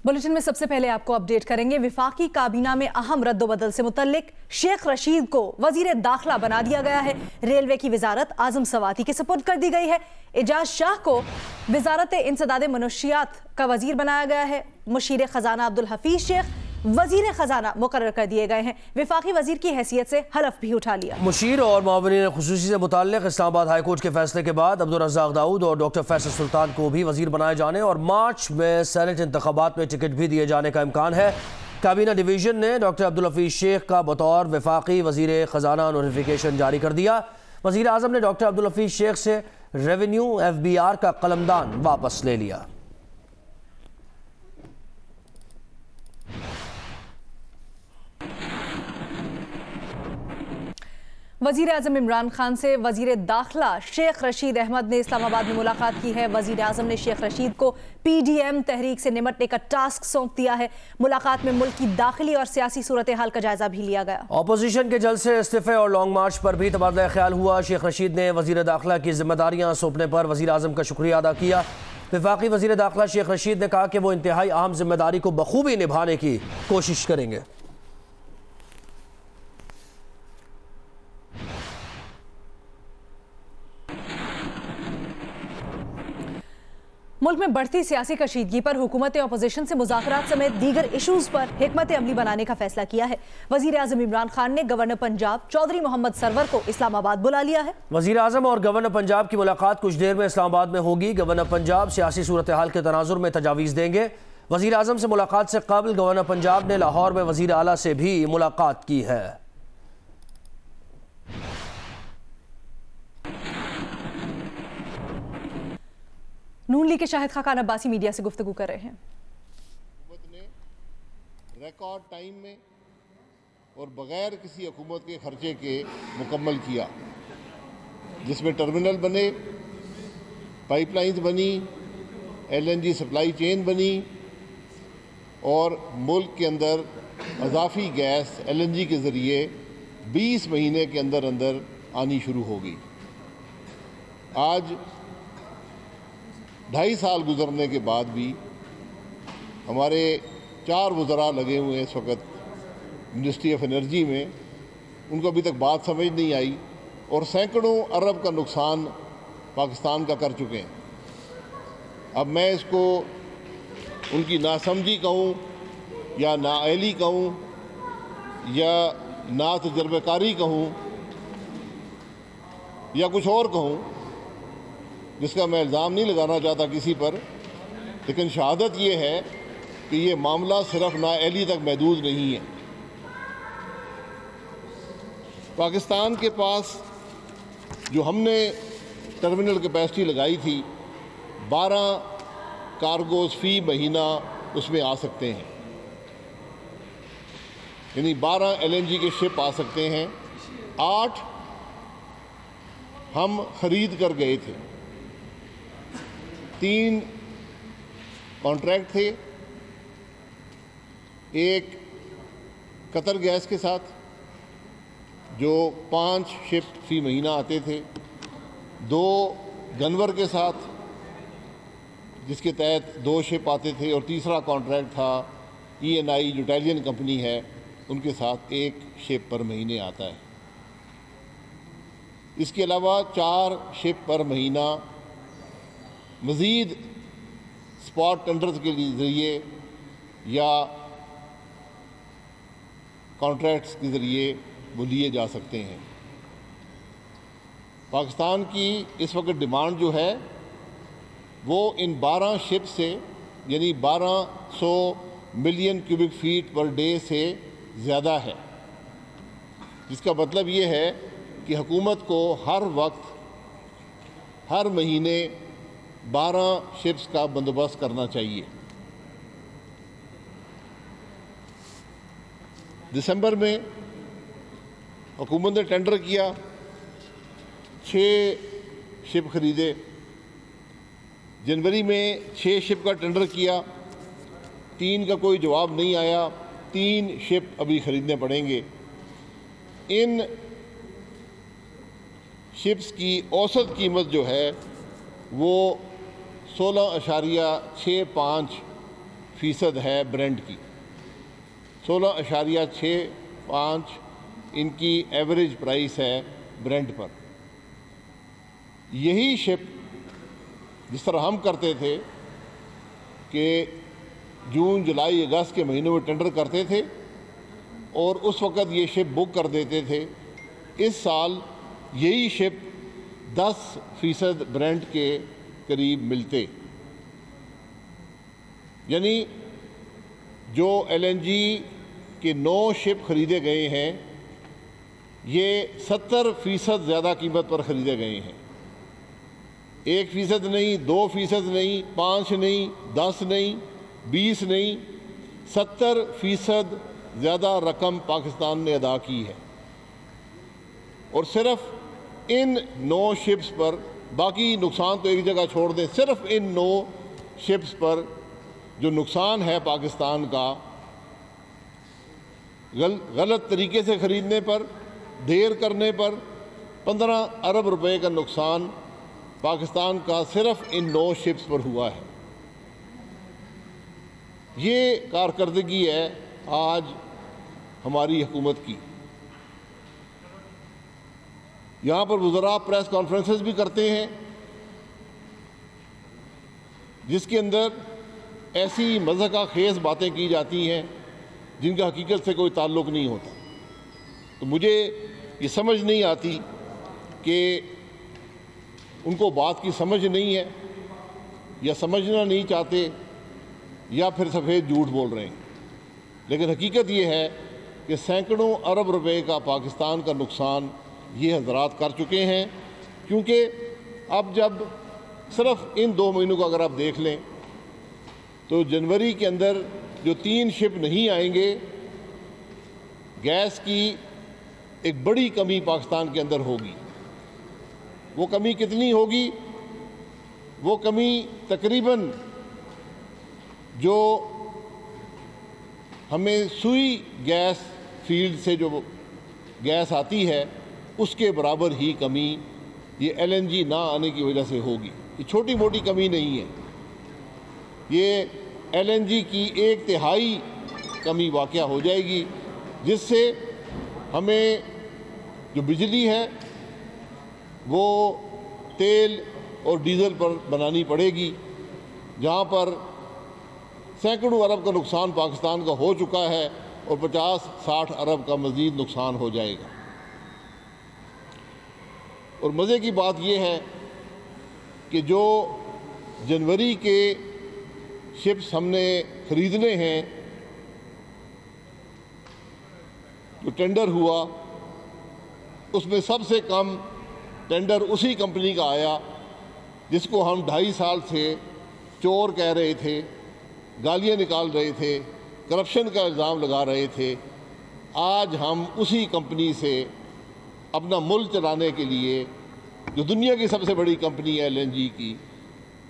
Bulletin में सबसे पहले आपको अपडेट करेंगे। विफाकी काबीना में अहम रद्दोबदल से मुतल्लिक शेख रशीद को वजीर दाखिला बना दिया गया है। रेलवे की वजारत आजम सवाती के सुपुर्द कर दी गई है। एजाज शाह को वजारत इंसदाद मनशियात का वजीर बनाया गया है। मुशीर खजाना अब्दुल हफीज शेख वजीर खजाना मुकर्रर कर दिए गए हैं। विफाकी वजीर की हैसियत से हलफ भी उठा लिया। मुशीर और मुआविन खुसूसी से मुताल्लिक इस्लामाबाद हाईकोर्ट के फैसले के बाद अब्दुल रज़्ज़ाक दाऊद और डॉक्टर फैसल सुल्तान को भी वजीर बनाए जाने और मार्च में सेनेट इंतखाबात में टिकट भी दिए जाने का इम्कान है। काबीना डिवीजन ने डॉक्टर अब्दुल हफीज शेख का बतौर विफाकी वजीर खजाना नोटिफिकेशन जारी कर दिया। वजीर आजम ने डॉक्टर अब्दुल हफीज शेख से रेवेन्यू FBR का कलमदान वापस ले लिया। वजीर आजम इमरान खान से वजीर दाखिला शेख रशीद अहमद ने इस्लामाबाद में मुलाकात की है। वजीर आजम ने शेख रशीद को PDM तहरीक से निमटने का टास्क सौंप दिया है। मुलाकात में मुल्क की दाखिली और सियासी सूरत हाल का जायजा भी लिया गया। अपोजिशन के जलसे, इस्तीफे और लॉन्ग मार्च पर भी तबादला ख्याल हुआ। शेख रशीद ने वजीर दाखिला की जिम्मेदारियां सौंपने पर वजीर आजम का शुक्रिया अदा किया। विफाकी वजीर दाखिला शेख रशीद ने कहा कि वो इंतहाई अहम जिम्मेदारी को बखूबी निभाने की कोशिश करेंगे। मुल्क में बढ़ती सियासी कशीदगी पर हुकूमत ने अपोजिशन से मुज़ाकरात समेत दीगर इशूज़ पर हिकमत अमली बनाने का फैसला किया है। वजीर आजम इमरान खान ने गवर्नर पंजाब चौधरी मोहम्मद सरवर को इस्लामाबाद बुला लिया है। वजीर आजम और गवर्नर पंजाब की मुलाकात कुछ देर में इस्लामाबाद में होगी। गवर्नर पंजाब सियासी सूरत हाल के तनाजुर में तजावीज़ देंगे। वजीर आजम से मुलाकात से कबल गवर्नर पंजाब ने लाहौर में वजीर आला से भी मुलाकात की है। नून लीग के शाहिद खान अब्बासी मीडिया से गुफ्तगू कर रहे हैं। हुकूमत ने रिकॉर्ड टाइम में और बगैर किसी हुकूमत के खर्चे के मुकम्मल किया, जिसमें टर्मिनल बने, पाइपलाइंस बनी, LNG सप्लाई चेन बनी और मुल्क के अंदर अजाफी गैस LNG के ज़रिए 20 महीने के अंदर अंदर आनी शुरू होगी। आज 2.5 साल गुजरने के बाद भी हमारे 4 वज़रा लगे हुए हैं इस वक्त मिनिस्ट्री ऑफ एनर्जी में, उनको अभी तक बात समझ नहीं आई और सैकड़ों अरब का नुकसान पाकिस्तान का कर चुके हैं। अब मैं इसको उनकी नासमझी कहूँ या नाअहली कहूँ या ना तजर्बेकारी कहूँ या कुछ और कहूँ, जिसका मैं इल्ज़ाम नहीं लगाना चाहता किसी पर, लेकिन शहादत ये है कि ये मामला सिर्फ नाअहली तक महदूद नहीं है। पाकिस्तान के पास जो हमने टर्मिनल कैपेसिटी लगाई थी, 12 कार्गोज़ फ़ी महीना उसमें आ सकते हैं, यानी 12 LNG के शिप आ सकते हैं। 8 हम ख़रीद कर गए थे। 3 कॉन्ट्रैक्ट थे, एक कतर गैस के साथ जो 5 शिप फ़ी महीना आते थे, 2 गनवर के साथ जिसके तहत 2 शिप आते थे और तीसरा कॉन्ट्रैक्ट था ENI जो इटालियन कंपनी है उनके साथ 1 शिप पर महीने आता है। इसके अलावा 4 शिप पर महीना मज़ीद स्पॉट टेंडर्स के ज़रिए या कॉन्ट्रैक्ट्स के ज़रिए वो लिए जा सकते हैं। पाकिस्तान की इस वक्त डिमांड जो है वो इन 12 शिप से, यानी 1200 million cubic feet per day से ज़्यादा है, जिसका मतलब ये है कि हुकूमत को हर वक्त हर महीने 12 शिप्स का बंदोबस्त करना चाहिए। दिसंबर में हुकूमत ने टेंडर किया, 6 शिप खरीदे। जनवरी में 6 शिप का टेंडर किया, 3 का कोई जवाब नहीं आया, 3 शिप अभी ख़रीदने पड़ेंगे। इन शिप्स की औसत कीमत जो है वो 16.65 फ़ीसद है ब्रेंट की, 16.65 इनकी एवरेज प्राइस है ब्रेंट पर। यही शिप जिस तरह हम करते थे कि जून जुलाई अगस्त के महीनों में टेंडर करते थे और उस वक़्त ये शिप बुक कर देते थे, इस साल यही शिप 10% ब्रेंट के करीब मिलते, यानी जो LNG के 9 शिप खरीदे गए हैं ये 70% ज़्यादा कीमत पर ख़रीदे गए हैं। 1% नहीं, 2% नहीं, 5 नहीं, 10 नहीं, 20 नहीं, 70% ज़्यादा रकम पाकिस्तान ने अदा की है। और सिर्फ इन 9 शिप्स पर, बाकी नुकसान तो एक जगह छोड़ दें, सिर्फ इन 9 शिप्स पर जो नुकसान है पाकिस्तान का, गलत तरीके से ख़रीदने पर, देर करने पर 15 अरब रुपए का नुकसान पाकिस्तान का सिर्फ इन 9 शिप्स पर हुआ है। ये कारकर्दगी है आज हमारी हुकूमत की। यहाँ पर वज़रा प्रेस कॉन्फ्रेंसेस भी करते हैं जिसके अंदर ऐसी मज़ाक़ खेज़ बातें की जाती हैं जिनका हकीकत से कोई ताल्लुक़ नहीं होता। तो मुझे ये समझ नहीं आती कि उनको बात की समझ नहीं है या समझना नहीं चाहते या फिर सफ़ेद झूठ बोल रहे हैं। लेकिन हकीकत ये है कि सैकड़ों अरब रुपए का पाकिस्तान का नुकसान ये हजरात कर चुके हैं, क्योंकि अब जब सिर्फ इन 2 महीनों को अगर आप देख लें तो जनवरी के अंदर जो 3 शिप नहीं आएंगे, गैस की एक बड़ी कमी पाकिस्तान के अंदर होगी। वो कमी कितनी होगी? वो कमी तकरीबन जो हमें सुई गैस फील्ड से जो गैस आती है उसके बराबर ही कमी ये LNG ना आने की वजह से होगी। ये छोटी मोटी कमी नहीं है, ये LNG की 1/3 कमी वाक़या हो जाएगी, जिससे हमें जो बिजली है वो तेल और डीज़ल पर बनानी पड़ेगी, जहाँ पर सैकड़ों अरब का नुकसान पाकिस्तान का हो चुका है और 50-60 अरब का मज़ीद नुकसान हो जाएगा। और मज़े की बात यह है कि जो जनवरी के शिप्स हमने ख़रीदने हैं, जो टेंडर हुआ उसमें सबसे कम टेंडर उसी कंपनी का आया जिसको हम 2.5 साल से चोर कह रहे थे, गालियाँ निकाल रहे थे, करप्शन का इल्ज़ाम लगा रहे थे। आज हम उसी कंपनी से अपना मुल्क चलाने के लिए, जो दुनिया की सबसे बड़ी कंपनी है LNG की,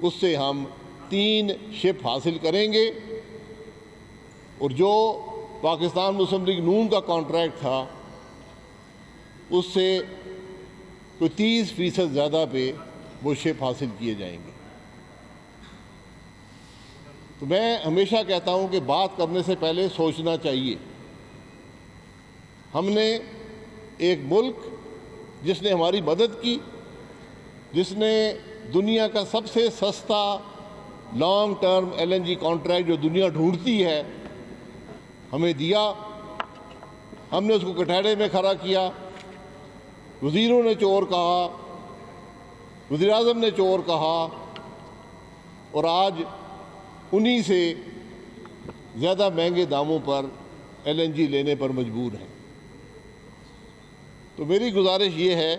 उससे हम 3 शिप हासिल करेंगे। और जो पाकिस्तान मुस्लिम लीग नून का कॉन्ट्रैक्ट था उससे कोई 30% ज़्यादा पे वो शिप हासिल किए जाएंगे। तो मैं हमेशा कहता हूँ कि बात करने से पहले सोचना चाहिए। हमने एक मुल्क जिसने हमारी मदद की, जिसने दुनिया का सबसे सस्ता लॉन्ग टर्म LNG कॉन्ट्रैक्ट जो दुनिया ढूंढती है हमें दिया, हमने उसको कटहरे में खड़ा किया। वज़ीरों ने चोर कहा, वज़ीर-ए-आज़म ने चोर कहा, और आज उन्हीं से ज़्यादा महंगे दामों पर LNG लेने पर मजबूर हैं। तो मेरी गुजारिश ये है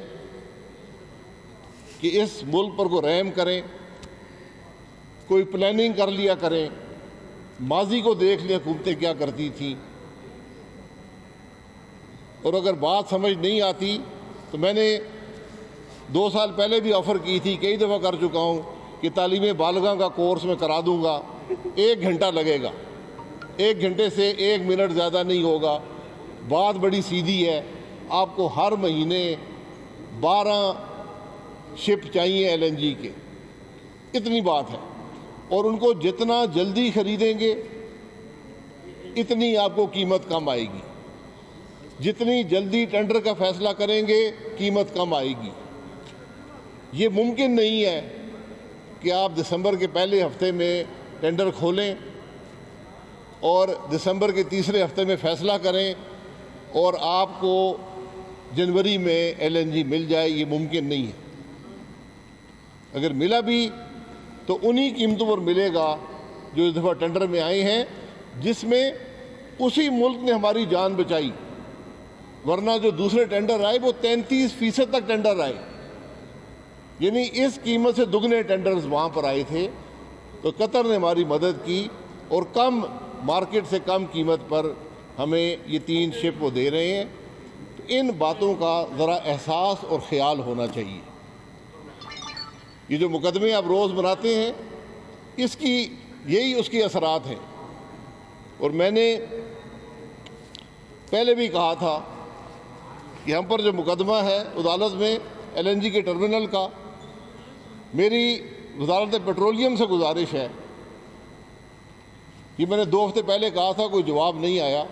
कि इस मुल्क पर को रहम करें, कोई प्लानिंग कर लिया करें, माजी को देख लिया हुकूमतें क्या करती थीं। और अगर बात समझ नहीं आती तो मैंने 2 साल पहले भी ऑफ़र की थी, कई दफ़ा कर चुका हूँ कि तालीम बालिगा का कोर्स मैं करा दूँगा। 1 घंटा लगेगा, 1 घंटे से 1 मिनट ज़्यादा नहीं होगा। बात बड़ी सीधी है, आपको हर महीने 12 शिप चाहिए LNG के, इतनी बात है। और उनको जितना जल्दी ख़रीदेंगे इतनी आपको कीमत कम आएगी। जितनी जल्दी टेंडर का फैसला करेंगे कीमत कम आएगी। ये मुमकिन नहीं है कि आप दिसंबर के पहले हफ्ते में टेंडर खोलें और दिसंबर के तीसरे हफ्ते में फैसला करें और आपको जनवरी में LNG मिल जाए। ये मुमकिन नहीं है। अगर मिला भी तो उन्हीं कीमतों पर मिलेगा जो इस दफ़ा टेंडर में आए हैं, जिसमें उसी मुल्क ने हमारी जान बचाई। वरना जो दूसरे टेंडर आए वो 33% तक टेंडर आए, यानी इस कीमत से दुगने टेंडर्स वहाँ पर आए थे। तो कतर ने हमारी मदद की और कम मार्केट से कम कीमत पर हमें ये 3 शिप वो दे रहे हैं। तो इन बातों का ज़रा एहसास और ख्याल होना चाहिए। ये जो मुकदमे आप रोज़ बनाते हैं, इसकी यही उसके असरात हैं। और मैंने पहले भी कहा था कि हम पर जो मुकदमा है अदालत में LNG के टर्मिनल का, मेरी वज़ारत पेट्रोलियम से गुजारिश है कि मैंने 2 हफ्ते पहले कहा था, कोई जवाब नहीं आया,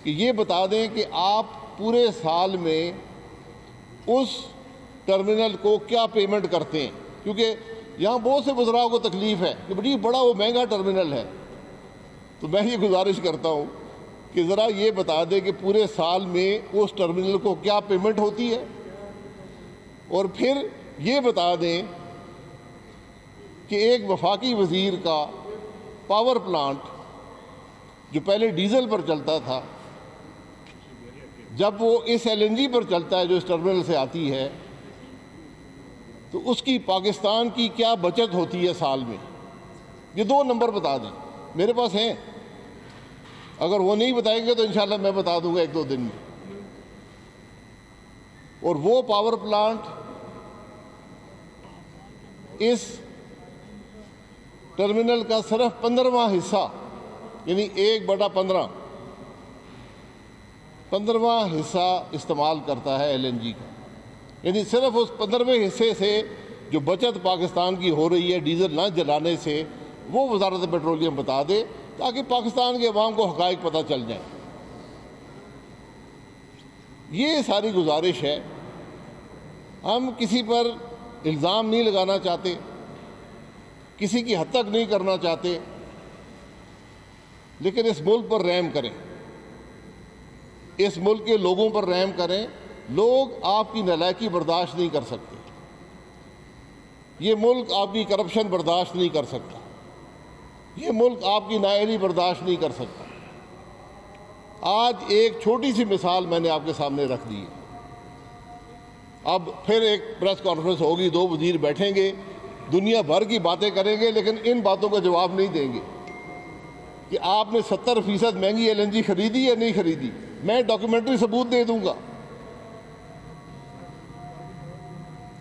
कि ये बता दें कि आप पूरे साल में उस टर्मिनल को क्या पेमेंट करते हैं। क्योंकि यहाँ बहुत से वज़राओं को तकलीफ़ है कि बड़ी बड़ा वो महंगा टर्मिनल है। तो मैं ये गुजारिश करता हूँ कि ज़रा ये बता दें कि पूरे साल में उस टर्मिनल को क्या पेमेंट होती है, और फिर ये बता दें कि एक वफाकी वज़ीर का पावर प्लांट जो पहले डीज़ल पर चलता था, जब वो इस LNG पर चलता है जो इस टर्मिनल से आती है, तो उसकी पाकिस्तान की क्या बचत होती है साल में। ये 2 नंबर बता दें, मेरे पास हैं। अगर वो नहीं बताएंगे तो इंशाल्लाह मैं बता दूंगा 1-2 दिन में। और वो पावर प्लांट इस टर्मिनल का सिर्फ 15वां हिस्सा, यानी 1/15वां हिस्सा इस्तेमाल करता है LNG का। यानी सिर्फ उस 15वें हिस्से से जो बचत पाकिस्तान की हो रही है डीजल ना जलाने से, वो वज़ारत पेट्रोलियम बता दे, ताकि पाकिस्तान के अवाम को हक़ाइक़ पता चल जाए। ये सारी गुजारिश है। हम किसी पर इल्ज़ाम नहीं लगाना चाहते, किसी की हद तक नहीं करना चाहते, लेकिन इस मुल्क पर रहम करें, इस मुल्क के लोगों पर रहम करें। लोग आपकी नालायकी बर्दाश्त नहीं कर सकते। ये मुल्क आपकी करप्शन बर्दाश्त नहीं कर सकता। ये मुल्क आपकी नाअहली बर्दाश्त नहीं कर सकता। आज एक छोटी सी मिसाल मैंने आपके सामने रख दी है। अब फिर एक प्रेस कॉन्फ्रेंस होगी, 2 वज़ीर बैठेंगे, दुनिया भर की बातें करेंगे, लेकिन इन बातों का जवाब नहीं देंगे कि आपने 70% महंगी LNG खरीदी या नहीं खरीदी। मैं डॉक्यूमेंट्री सबूत दे दूंगा।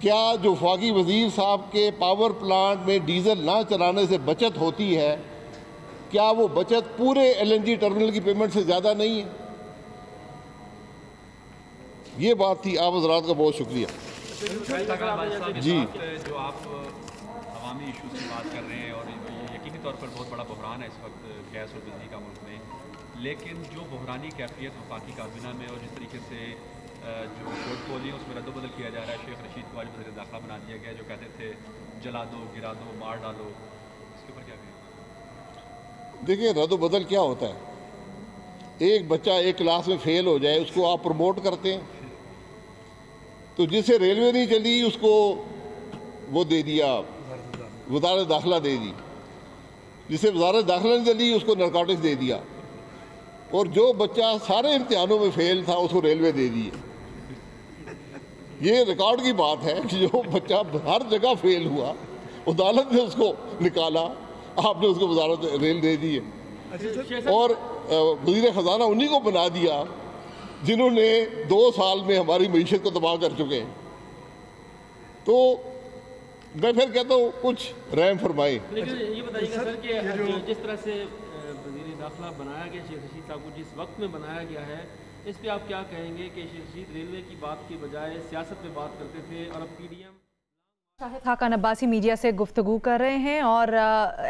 क्या जो वफाकी वज़ीर साहब के पावर प्लांट में डीजल ना चलाने से बचत होती है, क्या वो बचत पूरे LNG टर्मिनल की पेमेंट से ज़्यादा नहीं है? ये बात थी। आप हज़रात का बहुत शुक्रिया जी। जो आप अवामी इशूज़ की बात कर रहे हैं, और यकीनी तौर पर बहुत बड़ा बहरान है इस वक्त गैस और बिजली का मुल्क में, लेकिन जो बहरानी कैफियत वफाकी काबीना में और जिस तरीके से जो पोर्टफोलियो उसमें रद्दबदल किया जा रहा है, शेख रशीद को आज वज़ीर दाखिला बना दिया गया, जो कहते थे जला दो, गिरा दो, मार डालो, इसके ऊपर क्या कहें? देखिए, रद्दबदल क्या होता है? एक बच्चा एक क्लास में फेल हो जाए, उसको आप प्रमोट करते हैं। तो जिसे रेलवे नहीं चली उसको वो दे दिया, वज़ारत दाखिला दे दी। जिसे वज़ारत दाखिला नहीं चली उसको नारकोटिक्स दे दिया। और जो बच्चा सारे इम्तिहानों में फेल था उसको रेलवे दे दी। ये रिकॉर्ड की बात है कि जो बच्चा हर जगह फेल हुआ, अदालत ने उसको निकाला, आपने उसको वज़ारत रेल दे दी है। और वज़ीर ख़जाना उन्हीं को बना दिया जिन्होंने 2 साल में हमारी मईशत को तबाह कर चुके हैं। तो मैं फिर कहता हूँ कुछ रहम फरमाए। लेकिन ये बताइएगा सर कि जिस तरह से वज़ीर दाखिला बनाया गया शेख रशीद साहब को, जिस वक्त में बनाया गया है, इस पे आप क्या कहेंगे कि शेख रशीद रेलवे की बात के बजाय सियासत पे बात करते थे और अब PDM शाहिद खाकान अब्बासी मीडिया से गुफ्तगू कर रहे हैं और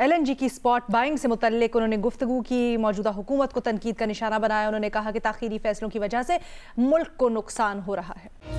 LNG की स्पॉट बाइंग से मुतल्लिक उन्होंने गुफ्तगू की, मौजूदा हुकूमत को तनकीद का निशाना बनाया। उन्होंने कहा कि ताखीरी फैसलों की वजह से मुल्क को नुकसान हो रहा है।